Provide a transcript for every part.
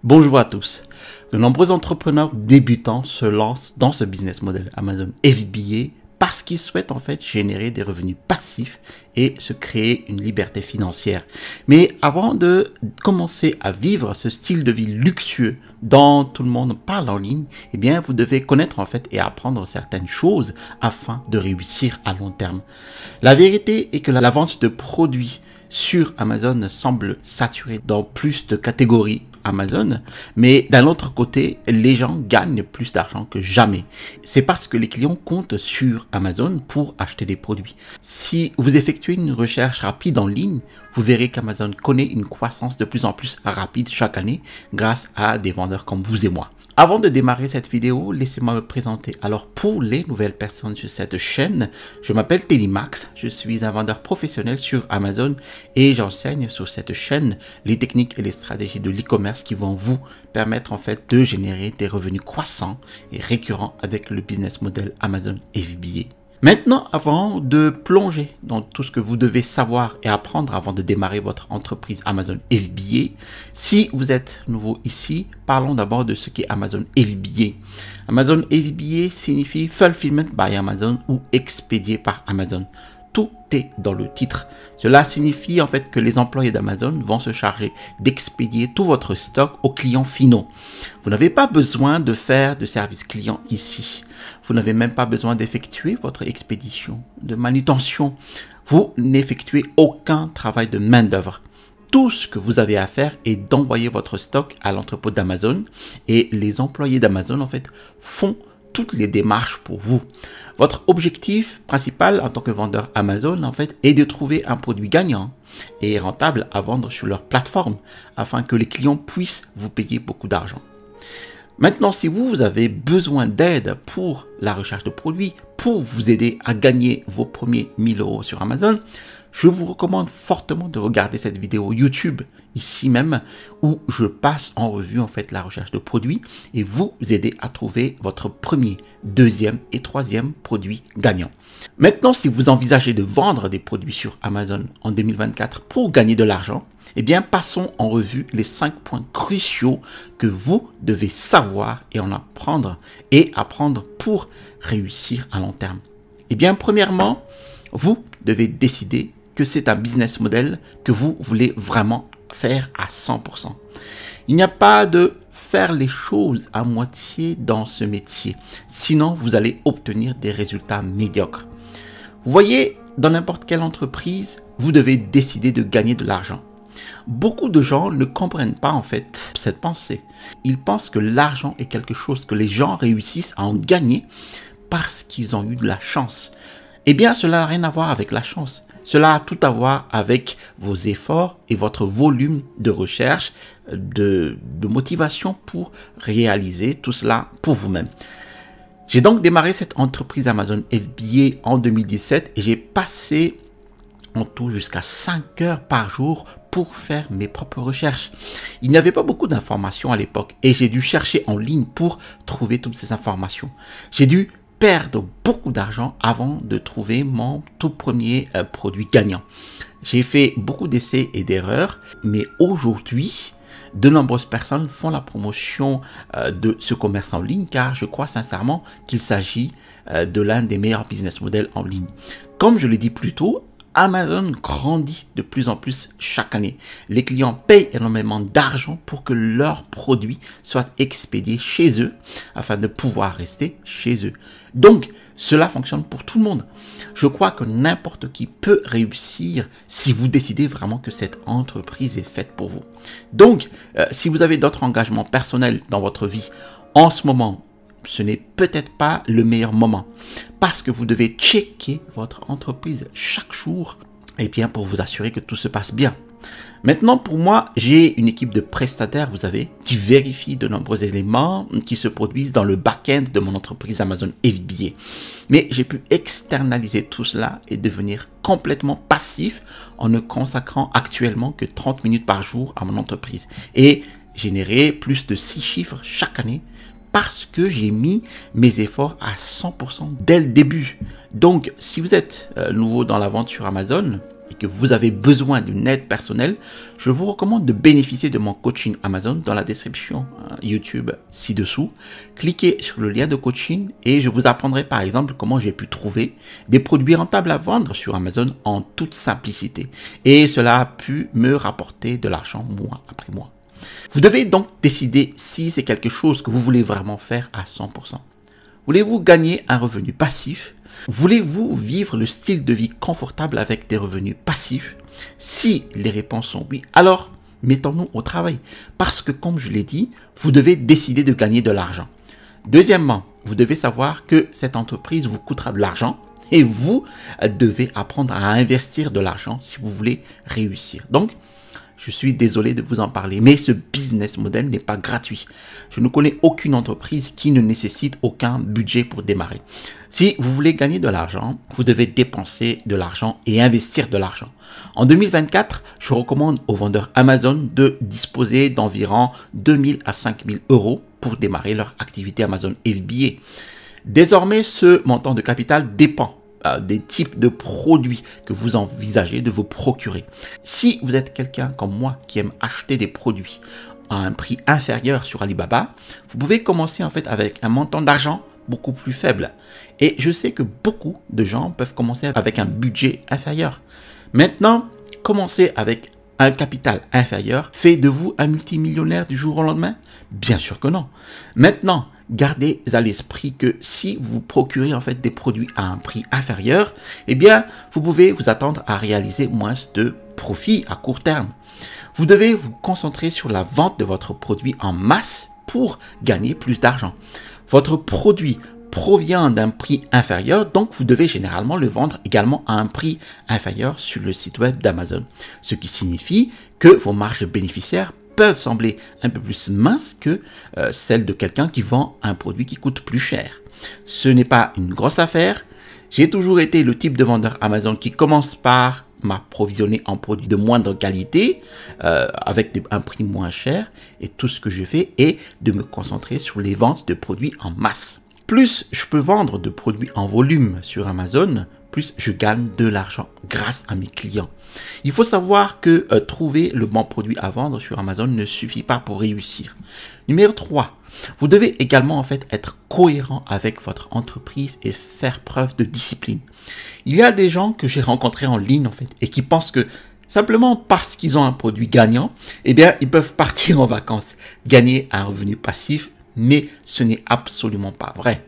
Bonjour à tous. De nombreux entrepreneurs débutants se lancent dans ce business model Amazon FBA parce qu'ils souhaitent en fait générer des revenus passifs et se créer une liberté financière. Mais avant de commencer à vivre ce style de vie luxueux dont tout le monde parle en ligne, eh bien vous devez connaître en fait et apprendre certaines choses afin de réussir à long terme. La vérité est que la vente de produits sur Amazon semble saturée dans plus de catégories Amazon, mais d'un autre côté, les gens gagnent plus d'argent que jamais. C'est parce que les clients comptent sur Amazon pour acheter des produits. Si vous effectuez une recherche rapide en ligne, vous verrez qu'Amazon connaît une croissance de plus en plus rapide chaque année grâce à des vendeurs comme vous et moi. Avant de démarrer cette vidéo, laissez-moi me présenter. Alors pour les nouvelles personnes sur cette chaîne, je m'appelle Télimax, je suis un vendeur professionnel sur Amazon et j'enseigne sur cette chaîne les techniques et les stratégies de l'e-commerce qui vont vous permettre en fait de générer des revenus croissants et récurrents avec le business model Amazon FBA. Maintenant, avant de plonger dans tout ce que vous devez savoir et apprendre avant de démarrer votre entreprise Amazon FBA, si vous êtes nouveau ici, parlons d'abord de ce qu'est Amazon FBA. Amazon FBA signifie Fulfillment by Amazon ou expédié par Amazon. Tout est dans le titre. Cela signifie en fait que les employés d'Amazon vont se charger d'expédier tout votre stock aux clients finaux. Vous n'avez pas besoin de faire de service client ici. Vous n'avez même pas besoin d'effectuer votre expédition de manutention. Vous n'effectuez aucun travail de main-d'œuvre. Tout ce que vous avez à faire est d'envoyer votre stock à l'entrepôt d'Amazon et les employés d'Amazon en fait font toutes les démarches pour vous. Votre objectif principal en tant que vendeur Amazon en fait est de trouver un produit gagnant et rentable à vendre sur leur plateforme afin que les clients puissent vous payer beaucoup d'argent. Maintenant, si vous avez besoin d'aide pour la recherche de produits, pour vous aider à gagner vos premiers 1000 € sur Amazon, je vous recommande fortement de regarder cette vidéo YouTube ici même où je passe en revue en fait la recherche de produits et vous aider à trouver votre premier, deuxième et troisième produit gagnant. Maintenant, si vous envisagez de vendre des produits sur Amazon en 2024 pour gagner de l'argent, eh bien, passons en revue les 5 points cruciaux que vous devez savoir et en apprendre pour réussir à long terme. Eh bien, premièrement, vous devez décider que c'est un business model que vous voulez vraiment faire à 100%. Il n'y a pas de faire les choses à moitié dans ce métier. Sinon, vous allez obtenir des résultats médiocres. Vous voyez, dans n'importe quelle entreprise, vous devez décider de gagner de l'argent. Beaucoup de gens ne comprennent pas en fait cette pensée. Ils pensent que l'argent est quelque chose que les gens réussissent à en gagner parce qu'ils ont eu de la chance. Eh bien, cela n'a rien à voir avec la chance. Cela a tout à voir avec vos efforts et votre volume de recherche, de motivation pour réaliser tout cela pour vous-même. J'ai donc démarré cette entreprise Amazon FBA en 2017 et j'ai passé en tout jusqu'à 5 heures par jour pour faire mes propres recherches. Il n'y avait pas beaucoup d'informations à l'époque et j'ai dû chercher en ligne pour trouver toutes ces informations. J'ai dû perdre beaucoup d'argent avant de trouver mon tout premier produit gagnant. J'ai fait beaucoup d'essais et d'erreurs, mais aujourd'hui, de nombreuses personnes font la promotion de ce commerce en ligne car je crois sincèrement qu'il s'agit de l'un des meilleurs business models en ligne. Comme je l'ai dit plus tôt, Amazon grandit de plus en plus chaque année. Les clients payent énormément d'argent pour que leurs produits soient expédiés chez eux afin de pouvoir rester chez eux. Donc, cela fonctionne pour tout le monde. Je crois que n'importe qui peut réussir si vous décidez vraiment que cette entreprise est faite pour vous. Donc, si vous avez d'autres engagements personnels dans votre vie en ce moment, ce n'est peut-être pas le meilleur moment parce que vous devez checker votre entreprise chaque jour et bien pour vous assurer que tout se passe bien. Maintenant, pour moi, j'ai une équipe de prestataires, vous savez, qui vérifie de nombreux éléments qui se produisent dans le back-end de mon entreprise Amazon FBA. Mais j'ai pu externaliser tout cela et devenir complètement passif en ne consacrant actuellement que 30 minutes par jour à mon entreprise et générer plus de 6 chiffres chaque année parce que j'ai mis mes efforts à 100% dès le début. Donc, si vous êtes nouveau dans la vente sur Amazon et que vous avez besoin d'une aide personnelle, je vous recommande de bénéficier de mon coaching Amazon dans la description YouTube ci-dessous. Cliquez sur le lien de coaching et je vous apprendrai par exemple comment j'ai pu trouver des produits rentables à vendre sur Amazon en toute simplicité. Et cela a pu me rapporter de l'argent mois après mois. Vous devez donc décider si c'est quelque chose que vous voulez vraiment faire à 100%. Voulez-vous gagner un revenu passif? Voulez-vous vivre le style de vie confortable avec des revenus passifs? Si les réponses sont oui, alors mettons-nous au travail. Parce que comme je l'ai dit, vous devez décider de gagner de l'argent. Deuxièmement, vous devez savoir que cette entreprise vous coûtera de l'argent et vous devez apprendre à investir de l'argent si vous voulez réussir. Donc, je suis désolé de vous en parler, mais ce business model n'est pas gratuit. Je ne connais aucune entreprise qui ne nécessite aucun budget pour démarrer. Si vous voulez gagner de l'argent, vous devez dépenser de l'argent et investir de l'argent. En 2024, je recommande aux vendeurs Amazon de disposer d'environ 2 000 à 5 000 euros pour démarrer leur activité Amazon FBA. Désormais, ce montant de capital dépend des types de produits que vous envisagez de vous procurer. Si vous êtes quelqu'un comme moi qui aime acheter des produits à un prix inférieur sur Alibaba, vous pouvez commencer en fait avec un montant d'argent beaucoup plus faible. Et je sais que beaucoup de gens peuvent commencer avec un budget inférieur. Maintenant, commencer avec un capital inférieur fait de vous un multimillionnaire du jour au lendemain? Bien sûr que non. Maintenant, gardez à l'esprit que si vous procurez en fait des produits à un prix inférieur, eh bien, vous pouvez vous attendre à réaliser moins de profit à court terme. Vous devez vous concentrer sur la vente de votre produit en masse pour gagner plus d'argent. Votre produit provient d'un prix inférieur, donc vous devez généralement le vendre également à un prix inférieur sur le site web d'Amazon. Ce qui signifie que vos marges bénéficiaires peuvent sembler un peu plus minces que celles de quelqu'un qui vend un produit qui coûte plus cher. Ce n'est pas une grosse affaire. J'ai toujours été le type de vendeur Amazon qui commence par m'approvisionner en produits de moindre qualité avec un prix moins cher, et tout ce que je fais est de me concentrer sur les ventes de produits en masse. Plus je peux vendre de produits en volume sur Amazon, plus je gagne de l'argent grâce à mes clients. Il faut savoir que trouver le bon produit à vendre sur Amazon ne suffit pas pour réussir. Numéro 3, vous devez également en fait être cohérent avec votre entreprise et faire preuve de discipline. Il y a des gens que j'ai rencontrés en ligne en fait et qui pensent que simplement parce qu'ils ont un produit gagnant, eh bien ils peuvent partir en vacances, gagner un revenu passif, mais ce n'est absolument pas vrai.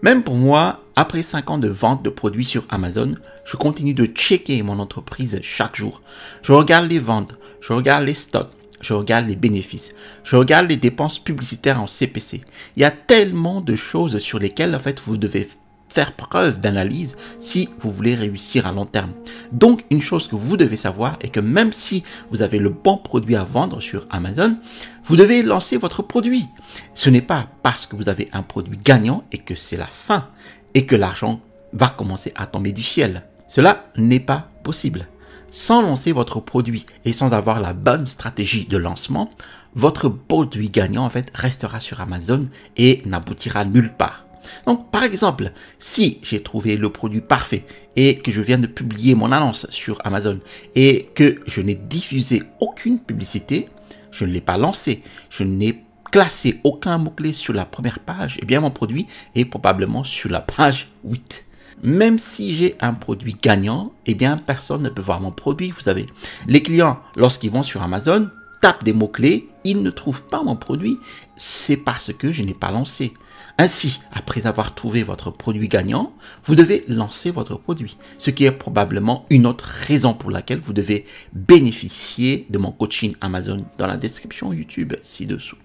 Même pour moi, après 5 ans de vente de produits sur Amazon, je continue de checker mon entreprise chaque jour. Je regarde les ventes, je regarde les stocks, je regarde les bénéfices, je regarde les dépenses publicitaires en CPC. Il y a tellement de choses sur lesquelles en fait vous devez faire preuve d'analyse si vous voulez réussir à long terme. Donc, une chose que vous devez savoir est que même si vous avez le bon produit à vendre sur Amazon, vous devez lancer votre produit. Ce n'est pas parce que vous avez un produit gagnant et que c'est la fin et que l'argent va commencer à tomber du ciel. Cela n'est pas possible. Sans lancer votre produit et sans avoir la bonne stratégie de lancement, votre produit gagnant en fait restera sur Amazon et n'aboutira nulle part. Donc, par exemple, si j'ai trouvé le produit parfait et que je viens de publier mon annonce sur Amazon et que je n'ai diffusé aucune publicité, je ne l'ai pas lancé, je n'ai classé aucun mot-clé sur la première page, eh bien mon produit est probablement sur la page 8. Même si j'ai un produit gagnant, eh bien personne ne peut voir mon produit, vous savez. Les clients, lorsqu'ils vont sur Amazon, tapent des mots-clés, ils ne trouvent pas mon produit, c'est parce que je n'ai pas lancé. Ainsi, après avoir trouvé votre produit gagnant, vous devez lancer votre produit, ce qui est probablement une autre raison pour laquelle vous devez bénéficier de mon coaching Amazon dans la description YouTube ci-dessous.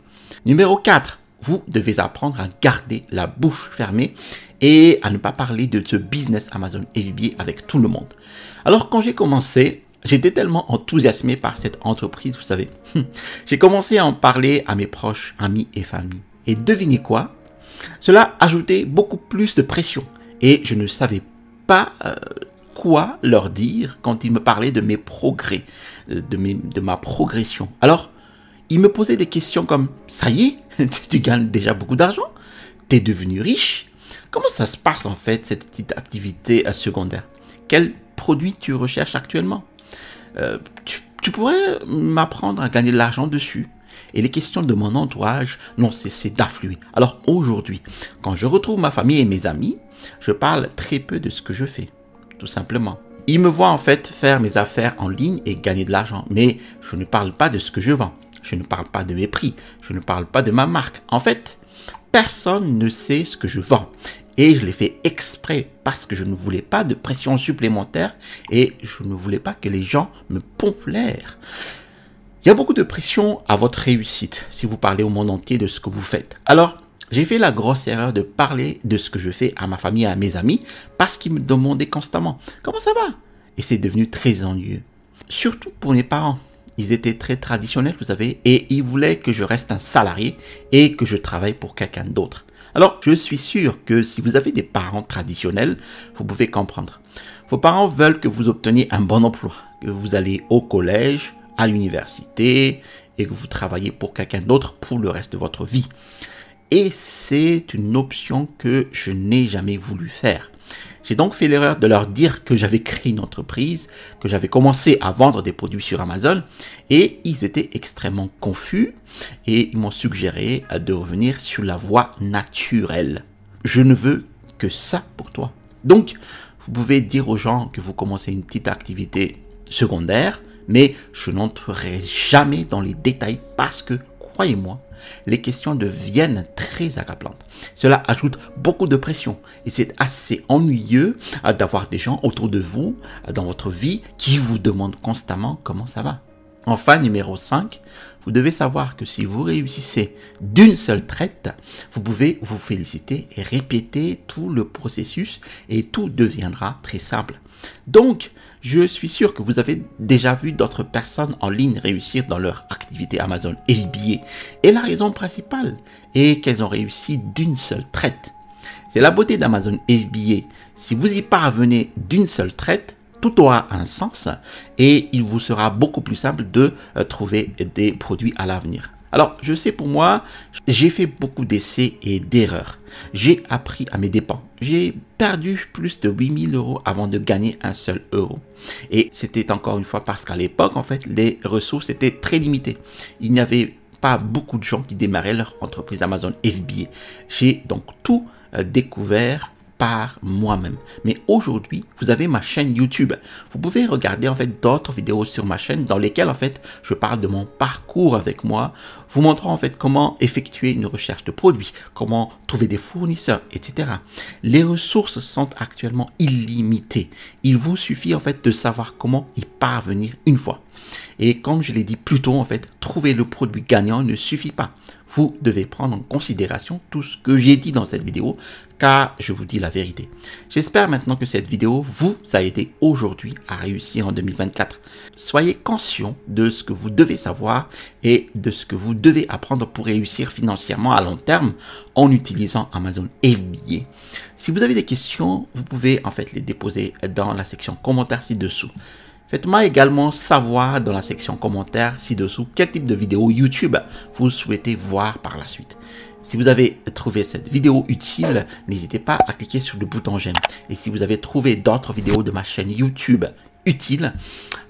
Numéro 4, vous devez apprendre à garder la bouche fermée et à ne pas parler de ce business Amazon FBA avec tout le monde. Alors quand j'ai commencé, j'étais tellement enthousiasmé par cette entreprise, vous savez. J'ai commencé à en parler à mes proches, amis et familles. Et devinez quoi? Cela ajoutait beaucoup plus de pression et je ne savais pas quoi leur dire quand ils me parlaient de mes progrès, de ma progression. Alors, ils me posaient des questions comme « Ça y est, tu gagnes déjà beaucoup d'argent? T'es devenu riche? Comment ça se passe en fait cette petite activité secondaire? Quel produit tu recherches actuellement? Tu pourrais m'apprendre à gagner de l'argent dessus. Et les questions de mon entourage n'ont cessé d'affluer. Alors aujourd'hui, quand je retrouve ma famille et mes amis, je parle très peu de ce que je fais, tout simplement. Ils me voient en fait faire mes affaires en ligne et gagner de l'argent, mais je ne parle pas de ce que je vends. Je ne parle pas de mes prix, je ne parle pas de ma marque. En fait, personne ne sait ce que je vends. Et je l'ai fait exprès parce que je ne voulais pas de pression supplémentaire et je ne voulais pas que les gens me pompent l'air. Il y a beaucoup de pression à votre réussite si vous parlez au monde entier de ce que vous faites. Alors, j'ai fait la grosse erreur de parler de ce que je fais à ma famille et à mes amis parce qu'ils me demandaient constamment « Comment ça va ?» Et c'est devenu très ennuyeux. Surtout pour mes parents. Ils étaient très traditionnels, vous savez, et ils voulaient que je reste un salarié et que je travaille pour quelqu'un d'autre. Alors, je suis sûr que si vous avez des parents traditionnels, vous pouvez comprendre. Vos parents veulent que vous obteniez un bon emploi, que vous allez au collège, à l'université et que vous travaillez pour quelqu'un d'autre pour le reste de votre vie. Et c'est une option que je n'ai jamais voulu faire. J'ai donc fait l'erreur de leur dire que j'avais créé une entreprise, que j'avais commencé à vendre des produits sur Amazon et ils étaient extrêmement confus et ils m'ont suggéré de revenir sur la voie naturelle. Je ne veux que ça pour toi. Donc, vous pouvez dire aux gens que vous commencez une petite activité secondaire, mais je n'entrerai jamais dans les détails parce que, croyez-moi, les questions deviennent très accablantes. Cela ajoute beaucoup de pression et c'est assez ennuyeux d'avoir des gens autour de vous, dans votre vie, qui vous demandent constamment comment ça va. Enfin, numéro 5, vous devez savoir que si vous réussissez d'une seule traite, vous pouvez vous féliciter et répéter tout le processus et tout deviendra très simple. Donc, je suis sûr que vous avez déjà vu d'autres personnes en ligne réussir dans leur activité Amazon FBA. Et la raison principale est qu'elles ont réussi d'une seule traite. C'est la beauté d'Amazon FBA. Si vous y parvenez d'une seule traite, tout aura un sens et il vous sera beaucoup plus simple de trouver des produits à l'avenir. Alors, je sais pour moi, j'ai fait beaucoup d'essais et d'erreurs. J'ai appris à mes dépens. J'ai perdu plus de 8 000 € avant de gagner un seul euro. Et c'était encore une fois parce qu'à l'époque, en fait, les ressources étaient très limitées. Il n'y avait pas beaucoup de gens qui démarraient leur entreprise Amazon FBA. J'ai donc tout découvert par moi-même. Mais aujourd'hui, vous avez ma chaîne YouTube. Vous pouvez regarder en fait d'autres vidéos sur ma chaîne dans lesquelles en fait je parle de mon parcours avec moi, vous montrant en fait comment effectuer une recherche de produits, comment trouver des fournisseurs, etc. Les ressources sont actuellement illimitées. Il vous suffit en fait de savoir comment y parvenir une fois. Et comme je l'ai dit plus tôt, en fait, trouver le produit gagnant ne suffit pas. Vous devez prendre en considération tout ce que j'ai dit dans cette vidéo, car je vous dis la vérité. J'espère maintenant que cette vidéo vous a aidé aujourd'hui à réussir en 2024. Soyez conscient de ce que vous devez savoir et de ce que vous devez apprendre pour réussir financièrement à long terme en utilisant Amazon FBA. Si vous avez des questions, vous pouvez en fait les déposer dans la section commentaires ci-dessous. Faites-moi également savoir dans la section commentaires ci-dessous quel type de vidéo YouTube vous souhaitez voir par la suite. Si vous avez trouvé cette vidéo utile, n'hésitez pas à cliquer sur le bouton j'aime. Et si vous avez trouvé d'autres vidéos de ma chaîne YouTube utiles,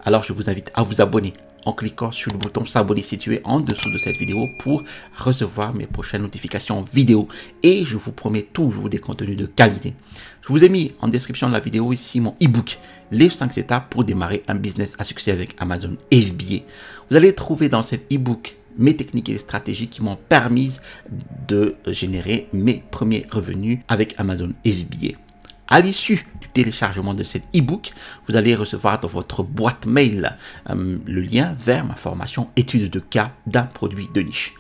alors je vous invite à vous abonner en cliquant sur le bouton s'abonner situé en dessous de cette vidéo pour recevoir mes prochaines notifications vidéo. Et je vous promets toujours des contenus de qualité. Je vous ai mis en description de la vidéo ici mon e-book, les 5 étapes pour démarrer un business à succès avec Amazon FBA. Vous allez trouver dans cet e-book mes techniques et les stratégies qui m'ont permis de générer mes premiers revenus avec Amazon FBA. À l'issue du téléchargement de cet e-book, vous allez recevoir dans votre boîte mail le lien vers ma formation étude de cas d'un produit de niche.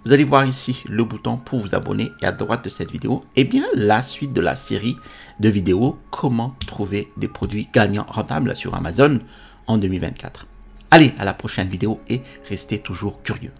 Vous allez voir ici le bouton pour vous abonner et à droite de cette vidéo, eh bien la suite de la série de vidéos comment trouver des produits gagnants rentables sur Amazon en 2024. Allez, à la prochaine vidéo et restez toujours curieux.